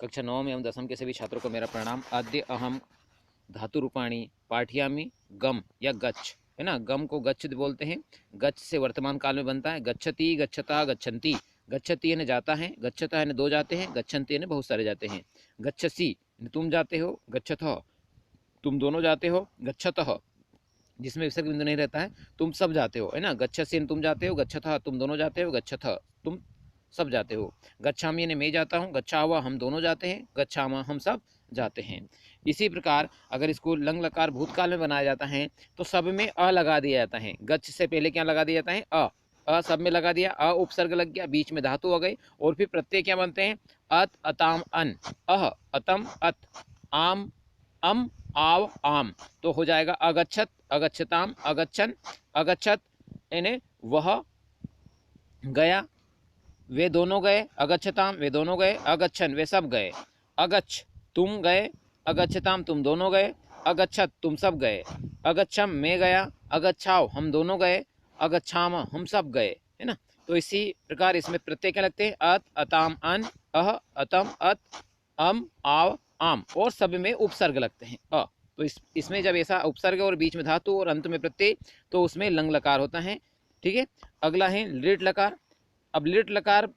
कक्षा 9 में एवं 10वीं के सभी छात्रों को मेरा प्रणाम। अद्य अहम धातु रूपाणी पाठयामि गम या गच्छ, है ना। गम को गच्छ बोलते हैं। गच्छ से वर्तमान काल में बनता है गच्छति, गच्छता, गच्छन्ति। गच्छति यानी जाता है, गच्छता यानी दो जाते हैं, गच्छन्ति यानी बहुत सारे जाते हैं। गच्छसि तुम जाते हो, गच्छतः तुम दोनों जाते हो, गच्छतः जिसमें विसर्ग बिंदु नहीं रहता है तुम सब जाते हो, है ना। गच्छसि तुम जाते हो, गच्छतः तुम दोनों जाते हो, गच्छतः तुम सब जाते हो। गच्छामि यानी मैं जाता हूँ, गच्छावा हम दोनों जाते हैं, गच्छामा हम सब जाते हैं। इसी प्रकार अगर इसको लंग लकार भूतकाल में बनाया जाता है तो सब में अ लगा दिया जाता है। गच्छ से पहले क्या लगा दिया जाता है? अ सब में लगा दिया, अ उपसर्ग लग गया, बीच में धातु हो गई और फिर प्रत्यय क्या बनते हैं? अत, अताम, अन, अह, अतम, अत, आम, अम, आव, आम। तो हो जाएगा अगच्छत, अगच्छताम, अगच्छन, अगच्छत यानी वह गया, वे दोनों गए, अगच्छताम वे दोनों गए, अगच्छन वे सब गए, अगच्छ तुम गए, अगच्छताम तुम दोनों गए, अगच्छत तुम सब गए, अगच्छम मैं गया, अगच्छाव हम दोनों गए, अगच्छाम हम सब गए, है ना। तो इसी प्रकार इसमें प्रत्यय क्या लगते हैं? अत, अताम, अन, अह, अतम, अत, अम, आव, आम और सब में उपसर्ग लगते हैं अ। तो इसमें जब ऐसा उपसर्ग और बीच में धातु और अंत में प्रत्यय तो उसमें लंग लकार होता है। ठीक है। अगला है लिट लकार। अब लिट लकार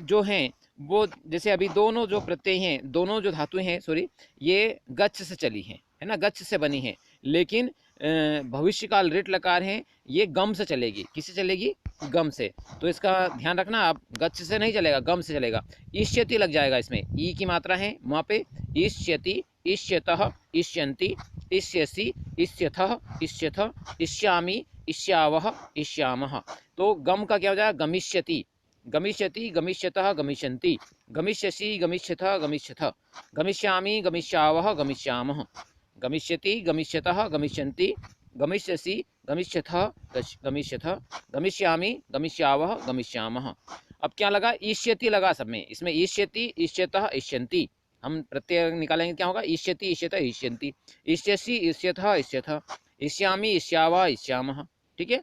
जो हैं वो जैसे अभी दोनों जो प्रत्यय हैं, दोनों जो धातुएं हैं सॉरी, ये गच्छ से चली हैं, है ना, गच्छ से बनी है। लेकिन भविष्य काल लिट लकार है ये गम से चलेगी। किससे चलेगी? गम से। तो इसका ध्यान रखना, आप गच्छ से नहीं चलेगा, गम से चलेगा। इष्यति लग जाएगा इसमें, ई की मात्रा है वहाँ पे। इष्यति, इष्यतः, इष्यन्ति, इष्यसि, इष्यथः, इष्यथ, इष्यामि, इष्यावः, इष्यामः। तो गम का क्या हो जाएगा? गमिष्यति, गमिष्यति, गमिष्यतः, गमिष्यन्ति, गमिष्यसि, गमिष्यथः, गमिष्यथ, गमिष्यामि, गमिष्यावः, गमिष्यामः, गमिष्यति, गमिष्यतः, गमिष्यन्ति, गमिष्यसि, गमिष्यथः, गमिष्यथ, गमिष्यामि, गमिष्यावः, गमिष्यामः। अब क्या लगा? ईष्यति लगा सब में। इसमें ईष्यति, इष्यतः, इष्यन्ति। हम प्रत्यय निकालेंगे, क्या होगा? ईष्यति, इष्यतः, इष्यन्ति, इष्यसि, इष्यथः, इष्यथ, इष्यामि, इष्यावः, इष्यामः। ठीक है।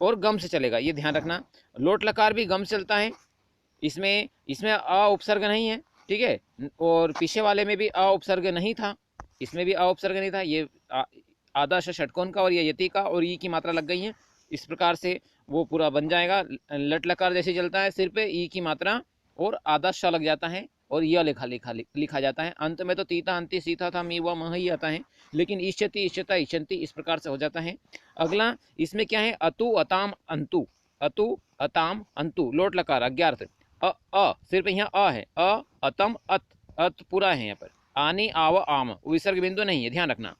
और गम से चलेगा, ये ध्यान रखना। लोट लकार भी गम चलता है। इसमें अ उपसर्ग नहीं है। ठीक है। और पीछे वाले में भी अ उपसर्ग नहीं था, इसमें भी अ उपसर्ग नहीं था। ये आदर्श षटकोण का और ये यति का और ई की मात्रा लग गई है। इस प्रकार से वो पूरा बन जाएगा। लट लकार जैसे चलता है, सिर्फ ई की मात्रा और आदर्श लग जाता है और यह लिखा जाता है। अंत में तो तीता, अंति, सीता था, मी व मह ही आता है। लेकिन इष्यति, इष्यता, इष्यन्ति इस प्रकार से हो जाता है। अगला इसमें क्या है? अतु, अताम, अंतु। अतु, अताम, अंतु लोट लकार अज्ञार्थ। अ सिर्फ यहाँ अ है। अ, अतम, अत, अत पूरा है यहाँ पर। आनी, आव, आम विसर्ग बिंदु नहीं है, ध्यान रखना।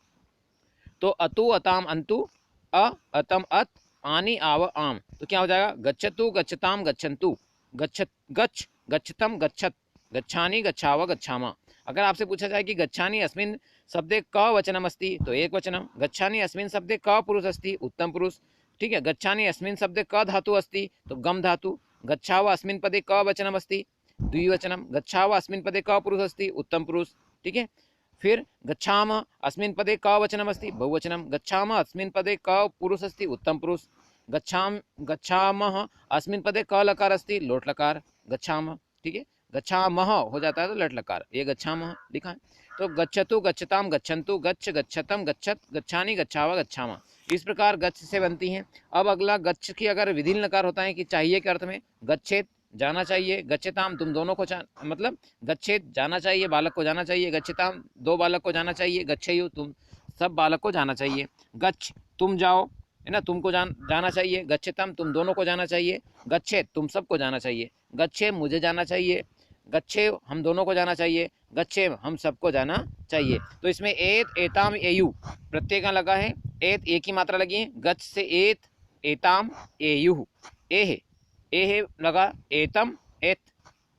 तो अतु, अताम, अंतु, अ, अतम, अत, आनी, आव, आम। तो क्या हो जाएगा? गच्छतु, गच्छताम, गच्छन्तु, गच्छत, गच्छ, गच्छतम, गच्छत, गच्छानि, गच्छाव, गच्छामा। अगर आपसे पूछा जाए कि गच्छानि अस्मिन् शब्दे क वचनम अस्ति तो एक वचनम, गच्छानि अस्मिन् शब्दे क पुरुष अस्ति उत्तम पुरुष। ठीक है। गच्छानि अस्मिन् शब्दे क धातु अस्ति तो गम धातु। गच्छाव अस्मिन् पदे क वचनम अस्ति द्विवचनम, गच्छाव अस्मिन् पदे क पुरुष अस्ति उत्तम पुरुष। ठीक है। फिर गच्छाम अस्मिन् पदे क वचनम अस्ति बहुवचनम, गच्छाम अस्मिन् पदे क पुरुष अस्ति उत्तम पुरुष, गच्छामः अस्मिन् पदे क लकार अस्ति लोट लकार गच्छाम। ठीक है। गच्छामः हो जाता है तो लट लकार, ये गच्छामः लिखा है। तो गच्छतु, गच्छताम, गच्छन्तु, गच्छ, गच्छतम, गच्छत, गच्छानि, गच्छावा, गच्छामा इस प्रकार गच्छ से बनती हैं। अब अगला गच्छ की अगर विधिन लकार होता है कि चाहिए के अर्थ में, गच्छेत जाना चाहिए, गच्छताम तुम दोनों को मतलब गच्छेत जाना चाहिए, बालक को जाना चाहिए, गच्छताम दो बालक को जाना चाहिए, गच्छेयु तुम सब बालक को जाना चाहिए, गच्छ तुम जाओ, है ना, तुमको जाना चाहिए, गच्छतम तुम दोनों को जाना चाहिए, गच्छेत तुम सबको जाना चाहिए, गच्छे मुझे जाना चाहिए, गच्छे हम दोनों को जाना चाहिए, गच्छे हम सबको जाना चाहिए। तो इसमें एत, एताम, एयु प्रत्यय का लगा है। एत ए की मात्रा लगी है, गच्छ से एत, एताम, एयु, एह, एह लगा, एतम, एत,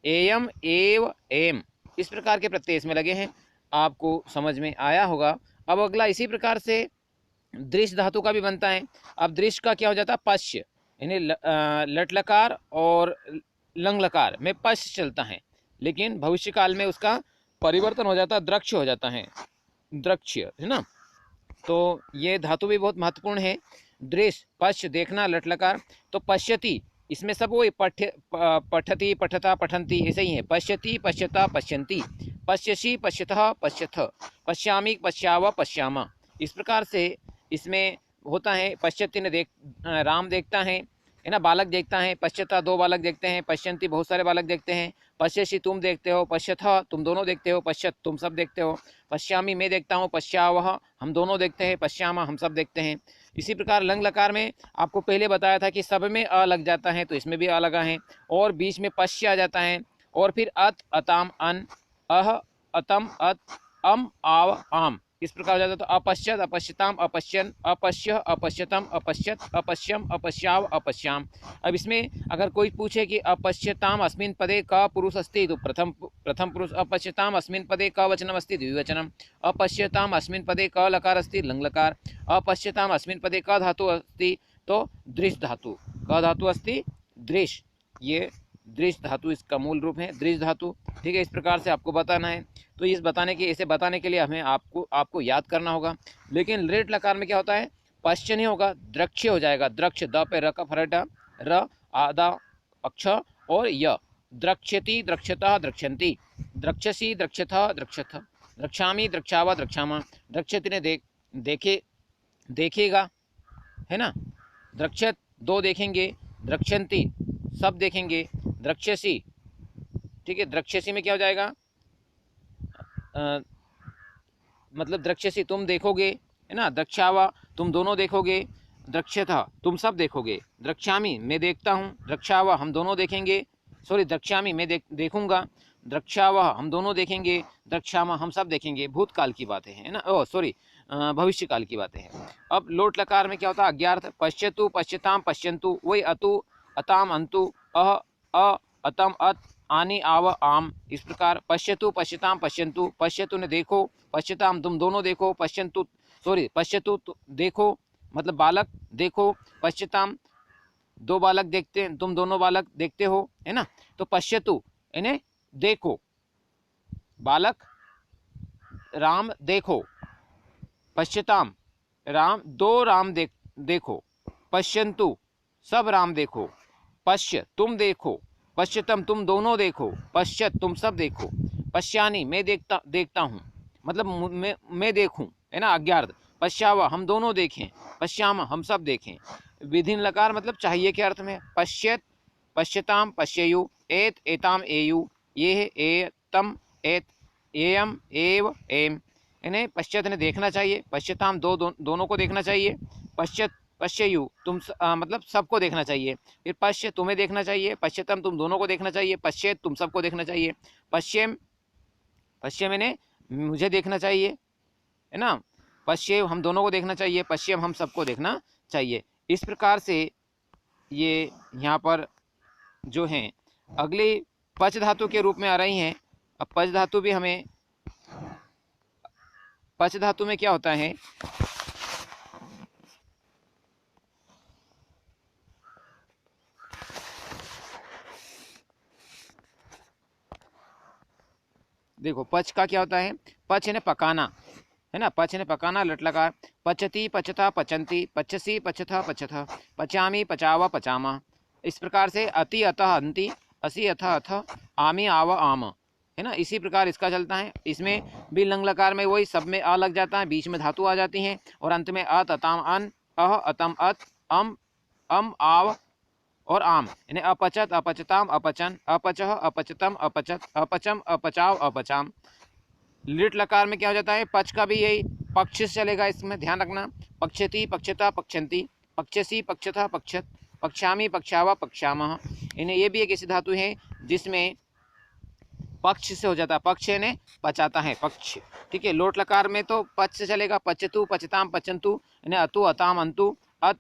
एयम, एव, एम इस प्रकार के प्रत्यय इसमें लगे हैं। आपको समझ में आया होगा। अब अगला इसी प्रकार से दृश्य धातु का भी बनता है। अब दृश्य का क्या हो जाता है? पश्य, यानी लट लकार और लंग लकार में पश्य चलता है, लेकिन भविष्य काल में उसका परिवर्तन हो जाता है, द्रक्ष्य हो जाता है, द्रक्ष्य, है ना। तो ये धातु भी बहुत महत्वपूर्ण है। दृश्य, पश्य देखना, लट लकार। तो पश्यति इसमें सब वो पठति, पठता, पठंती ऐसे ही है। पश्यति, पश्यता, पश्यन्ति, पश्यसि पश्यतः पश्यथ, पश्यामि पश्याव पश्याम। इस प्रकार से इसमें होता है पश्यति ने राम देखता है ना, बालक देखता है, पश्यता दो बालक देखते हैं, पश्यंती बहुत सारे बालक देखते हैं, पश्यसि तुम देखते हो, पश्यथ तुम दोनों देखते हो, पश्यत तुम सब देखते हो, पश्यामी मैं देखता हूँ, पश्यावह हम दोनों देखते हैं, पश्यामा हम सब देखते हैं। इसी प्रकार लंग लकार में आपको पहले बताया था कि सब में अ लग जाता है, तो इसमें भी अ लगा है, और बीच में पश्य आ जाता है, और फिर अत अताम अन, अह अतम अत अम आव आम, इस प्रकार हो जाता है। तो अपश्यत अपश्यताम अपश्यन, अपश्य अपश्यतम अपश्यत, अपश्यम अपश्याव अपश्याम। अब इसमें अगर कोई पूछे कि अपश्यताम अस्मिन् पदे क पुरुष अस्ति, तो प्रथम पुरुष, अपश्यताम अस्मिन् पदे क वचनम अस्ति द्विवचनम, अपश्यताम अस्मिन् पदे क लकार अस्ति लंग लकार, अपश्यताम अस्मिन् पदे क धातु अस्ति तो दृश धातु, क धातु अस्ति दृश, ये दृश धातु इसका मूल रूप है, दृश धातु। ठीक है, इस प्रकार से आपको बताना है। तो इस बताने के इसे बताने के लिए हमें आपको याद करना होगा। लेकिन लेट लकार में क्या होता है, पश्च नहीं होगा, द्रक्ष हो जाएगा, द्रक्ष, द पे र का फरटा, र आधा अक्ष और य, द्रक्ष्यति द्रक्ष्यतः द्रक्ष्यन्ति, द्रक्ष्यसि द्रक्ष्यथः द्रक्ष्यथ, द्रक्ष्यामि द्रक्ष्यावा द्रक्ष्यामा, द्रक्ष्यति ने देखेगा है ना, द्रक्ष्यत दो देखेंगे, द्रक्ष्यन्ति सब देखेंगे, द्रक्ष्यसि, ठीक है, द्रक्ष्यसि में क्या हो जाएगा, मतलब द्रक्ष्यसि तुम देखोगे है ना, द्रक्ष्यावा तुम दोनों देखोगे, द्रक्ष्यथा तुम सब देखोगे, द्रक्ष्यामि मैं देखता हूँ, द्रक्ष्यावा हम दोनों देखेंगे, सॉरी द्रक्ष्यामि मैं देखूंगा, द्रक्ष्यावह हम दोनों देखेंगे, द्रक्ष्यामा हम सब देखेंगे। भूतकाल की बातें हैं ना, ओ सॉरी भविष्य काल की बातें हैं। अब लोट लकार में क्या होता है, अज्ञार्थ, पश्यतु पश्यताम पश्यन्तु, वही अतु अताम अंतु, अह अ अतम अत आनी आव आम। इस प्रकार पश्यतु पश्यताम पश्यन्तु, पश्यतु ने देखो, पश्यताम तुम दोनों देखो, पश्यन्तु सॉरी पश्यतु देखो मतलब बालक देखो, पश्यताम दो बालक देखते हैं, तुम दोनों बालक देखते हो है ना। तो पश्यतु यानी देखो, बालक राम देखो, पश्यताम राम दो राम देखो, पश्यन्तु सब राम देखो, पश्य तुम देखो, पश्यतम तुम दोनों देखो, पश्यत तुम सब देखो, पश्यानी मैं देखता हूँ मतलब मैं देखूं है ना, अज्ञार्थ, पश्यावा हम दोनों देखें, पश्याम हम सब देखें। विधिन लकार मतलब चाहिए के अर्थ में, पश्यत पश्यताम पश्ययु, एत एताम एयु, ये एतम एत, एयम एव एम, इन्हें पश्यत ने देखना चाहिए, पश्यताम दोनों को देखना चाहिए, पश्यत पश्ययु तुम मतलब सबको देखना चाहिए, फिर पश्य तुम्हें देखना चाहिए, पश्यतम तुम दोनों को देखना चाहिए, पश्येत तुम सबको देखना चाहिए, पश्यम पश्यम मैंने मुझे देखना चाहिए है ना, पश्येव हम दोनों को देखना चाहिए, पश्यम हम सबको देखना चाहिए। इस प्रकार से ये यहाँ पर जो हैं अगली पच धातु के रूप में आ रही हैं। अब पच धातु भी हमें, पच धातु में क्या होता है, देखो पच का क्या होता है, पच ने पकाना है ना, पच ने पकाना, लट लकार, पचती पचता पचंती, पचसी पचथा पचथ, पचामी पचावा पचामा। इस प्रकार से अति अतः अंति, असी अथ अथ, आमी आव आम है ना, इसी प्रकार इसका चलता है। इसमें भी लंग लकार में वही सब में अ लग जाता है, बीच में धातु आ जाती हैं और अंत में अत अताम अन, अह अतम अत, अम आव और आम, यानी अपचत अपचताम अपचन, अपचह अपचतम अपचत, अपचम अपचाव अपचाम। लिट लकार में क्या हो जाता है, पच का भी यही पक्ष से चलेगा, इसमें ध्यान रखना, पक्षति पक्षता पक्षंती, पक्षसी पक्षथा पक्षत, पक्षामी पक्षावा पक्षामः। इन्हें ये भी एक ऐसी धातु है जिसमें पक्ष से हो जाता है, पक्ष ने पचाता है पक्ष, ठीक है। लोट लकार में तो पच से चलेगा, पचतु पचताम पचंतु, यानी अतु अताम अंतु, अत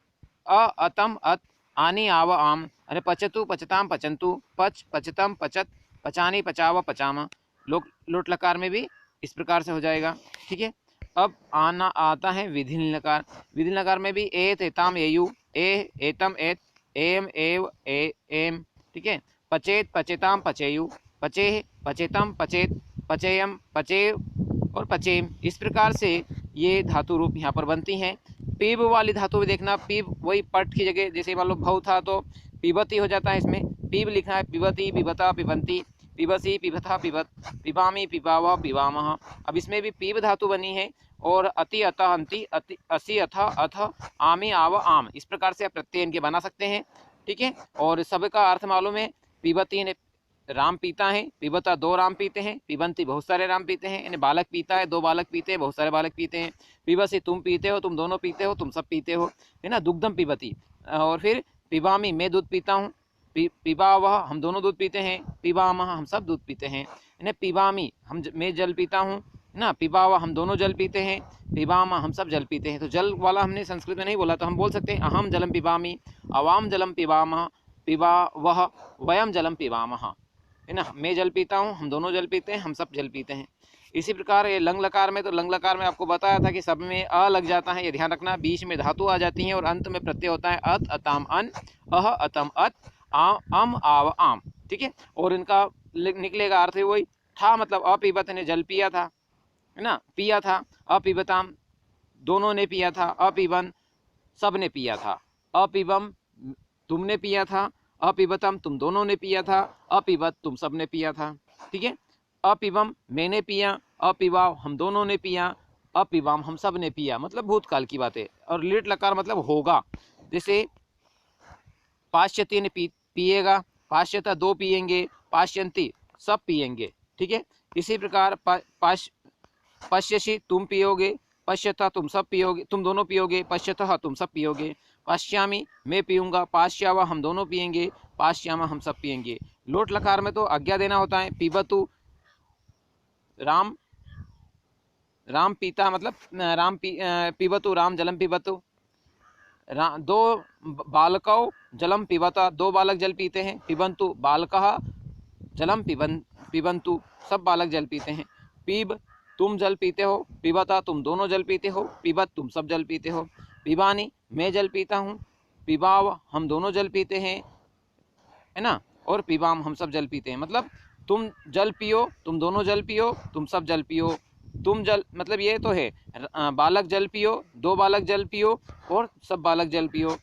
अतम अत, आनी आव आम, अरे पचतु पचताम पचंतु, पच पचतम पचत, पचानी पचावा पचामा। लोट लकार में भी इस प्रकार से हो जाएगा, ठीक है। अब आना आता है विधिन लकार। विधिन लकार में भी एत एताम एयु, एतम एत, एम एव एम, ठीक है। पचेत पचेताम पचेयु, पचेह पचेतम पचेत, पचेयम पचेव और पचेम। इस प्रकार से ये धातु रूप यहाँ पर बनती हैं। पीब वाली धातु भी देखना, पीब वही पट की जगह, जैसे मान लो भव था तो पिबती हो जाता है, इसमें पीब लिखना है, पिबती पिबता पिबंती, पिबसी, पिबथा, पिबत, पिबामी, पिबावा, पिबामः। अब इसमें भी पीब धातु बनी है और अति, अतः, अंति, अति, असी, अथ, अथ, आमी, आव, आम, इस प्रकार से आप प्रत्यय इनके बना सकते हैं। ठीक है, और सबका अर्थ मालूम है। पिबती ने राम पीता है, पिबता दो राम पीते हैं, पिबंती बहुत सारे राम पीते हैं, यानी बालक पीता है, दो बालक पीते हैं, बहुत सारे बालक पीते हैं। पिबसी तुम पीते हो, तुम दोनों पीते हो, तुम सब पीते हो, है ना। दुग्धम पिबती, और फिर पिबामी मैं दूध पीता हूँ, पिबावह हम दोनों दूध पीते हैं, पिबामह हम सब दूध पीते हैं, यानी पिबामी मैं जल पीता हूँ ना, पिबावा हम दोनों जल पीते हैं, पिबामा हम सब जल पीते हैं। तो जल वाला हमने संस्कृत में नहीं बोला, तो हम बोल सकते हैं अहम जलम पिबामी, अवाम जलम पिबामः, पिबावह वयम जलम पिबामः, है ना। मैं जल पीता हूँ, हम दोनों जल पीते हैं, हम सब जल पीते हैं। इसी प्रकार ये लंग लकार में, तो लंग लकार में आपको बताया था कि सब में अ लग जाता है, ये ध्यान रखना। बीच में धातु आ जाती है और अंत में प्रत्यय होता है अत, अताम, अन, अह, अतम, अत, अम, आव, आम। ठीक है, और इनका निकलेगा अर्थ वही था, मतलब अपिबत ने जल पिया था, है ना, पिया था। अपिबताम दोनों ने पिया था, अपिबन सब ने पिया था, अपिबम तुमने पिया था, अपिबतम तुम दोनों ने पिया था, अपिबत तुम सब ने पिया था। ठीक है, अपिबम मैंने पिया, अपिबाव हम दोनों ने पिया, अपिबाम हम सब ने पिया, मतलब भूतकाल की बात है। और लिट लकार मतलब होगा, जैसे पाश्यती ने पिएगा, पाश्यता दो पिएंगे, पाश्यंती सब पिएंगे। ठीक है, इसी प्रकार पश्यसि तुम पियोगे, पश्यता तुम सब पियोगे, तुम दोनों पियोगे, पश्यतः तुम सब पियोगे, पाश्यामी मैं पीऊंगा, पाश्यावा हम दोनों पिएंगे, पाश्यामा हम सब पिएंगे। लोट लकार में तो आज्ञा देना होता है। पिबतु राम, राम पीता मतलब पिबतु राम जलम पिबतु, दो बालकौ जलम पिबता दो बालक जल पीते हैं, पिबंतु बालकः जलम पिबंतु सब बालक जल पीते हैं, पीब तुम जल पीते हो, पिबता तुम दोनों जल पीते हो, पिबत तुम सब जल पीते हो, पिबानी मैं जल पीता हूँ, पिबाव हम दोनों जल पीते हैं, है ना, और पिबाम हम सब जल पीते हैं। मतलब तुम जल पियो, तुम दोनों जल पियो, तुम सब जल पियो, तुम जल मतलब ये तो है बालक जल पियो, दो बालक जल पियो और सब बालक जल पियो,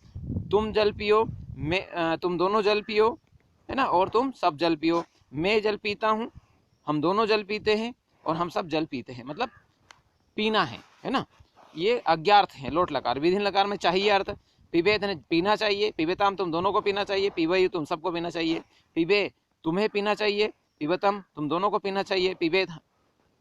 तुम जल पियो, मैं तुम दोनों जल पियो, है ना, और तुम सब जल पियो, मैं जल पीता हूँ, हम दोनों जल पीते हैं और हम सब जल पीते हैं, मतलब पीना है ना। ये अज्ञार्थ है लोट लकार। विधिन लकार में चाहिए अर्थ, पिबेत ने पीना चाहिए, पिबेताम तुम दोनों को पीना चाहिए, पिबई तुम सबको पीना चाहिए, पिबे तुम्हें पीना चाहिए, पिबतम तुम दोनों को पीना चाहिए, पिबेत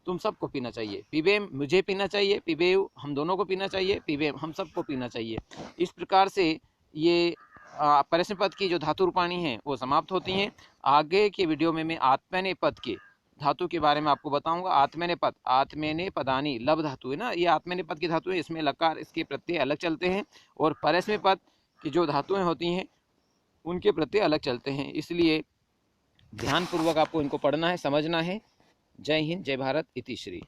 तुम सबको पीना चाहिए, पिबे मुझे पीना चाहिए, पिबे हम दोनों को पीना चाहिए, पिबे हम सबको पीना चाहिए। इस प्रकार से ये प्रश्न पद की जो धातु रूपाणी हैं वो समाप्त होती हैं। आगे के वीडियो में मैं आत्मने पद के धातु के बारे में आपको बताऊंगा। आत्मने पद, आत्मने पदानी लब धातु है ना, ये आत्मने पद की धातु है, इसमें लकार इसके प्रत्यय अलग चलते हैं, और परस्मै पद की जो धातुएं होती हैं उनके प्रत्यय अलग चलते हैं, इसलिए ध्यानपूर्वक आपको इनको पढ़ना है, समझना है। जय हिंद, जय भारत, इति श्री।